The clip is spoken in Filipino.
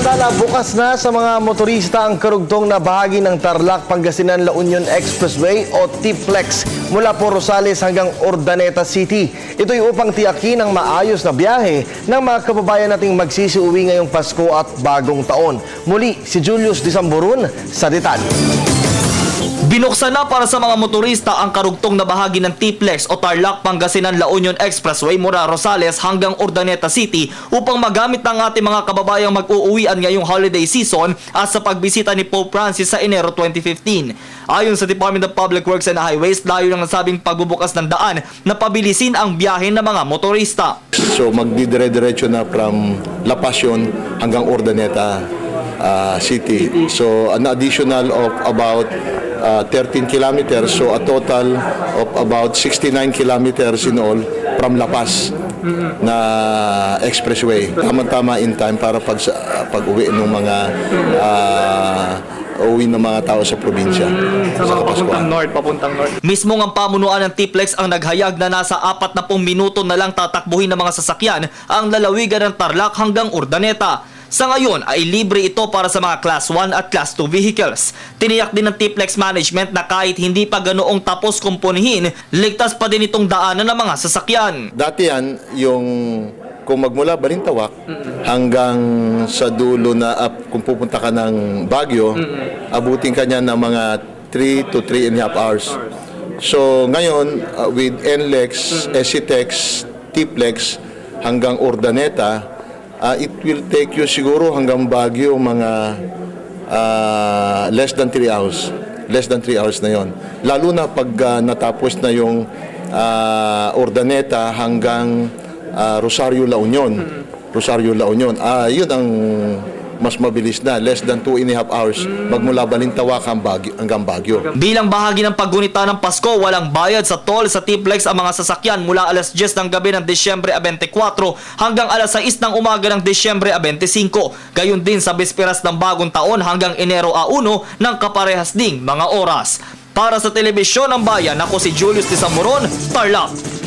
Samantala, bukas na sa mga motorista ang karugtong na bahagi ng Tarlac Pangasinan La Union Expressway o TPLEX mula po Rosales hanggang Urdaneta City. Ito'y upang tiyakin ang maayos na biyahe ng mga kababayan nating magsisiuwi ngayong Pasko at Bagong Taon. Muli, si Julius Disamburun sa detalye. Binuksan na para sa mga motorista ang karugtong na bahagi ng TPLEX o Tarlac Pangasinan La Union Expressway mula Rosales hanggang Urdaneta City upang magamit ng ating mga kababayang mag-uuwian ngayong holiday season at sa pagbisita ni Pope Francis sa Enero 2015. Ayon sa Department of Public Works and Highways, layo ng nasabing pagbubukas ng daan na pabilisin ang biyahe ng mga motorista. So magdidire-diretso na from La Pasión hanggang Urdaneta City. So an additional of about 13 kilometers, so a total of about 69 kilometers in all from La Paz na expressway. Tama-tama in time para pag-uwi ng mga uwi ng mga tao sa probinsya. Sa mga papuntang north. Mismo ang pamunuan ng TPLEX ang naghayag na nasa 40 minuto na lang tatakbuhin ng mga sasakyan ang lalawigan ng Tarlac hanggang Urdaneta. Sa ngayon ay libre ito para sa mga Class 1 at Class 2 vehicles. Tiniyak din ng TPLEX management na kahit hindi pa ganoong tapos kumpunihin, ligtas pa din itong daanan ng mga sasakyan. Dati yan, yung kung magmula Balintawak hanggang sa dulo na kung pupunta ka ng Baguio, abutin ka niya ng mga 3 to 3.5 hours. So ngayon, with NLEX, SCTEX, TPLEX hanggang Urdaneta, it will take you siguro hanggang Baguio mga less than 3 hours. Less than 3 hours na yon. Lalo na pag natapos na yung Urdaneta hanggang Rosario La Union. Rosario La Union. Yun ang mas mabilis na, less than 2.5 hours magmula Balintawak hanggang Baguio. Bilang bahagi ng paggunita ng Pasko, walang bayad sa toll sa TPLEX ang mga sasakyan mula alas 10 ng gabi ng Disyembre 24 hanggang alas 6 ng umaga ng Disyembre 25. Gayon din sa bisperas ng Bagong Taon hanggang Enero 1 ng kaparehas ding mga oras. Para sa Telebisyon ng Bayan, ako si Julius Disamburun, Tarlac.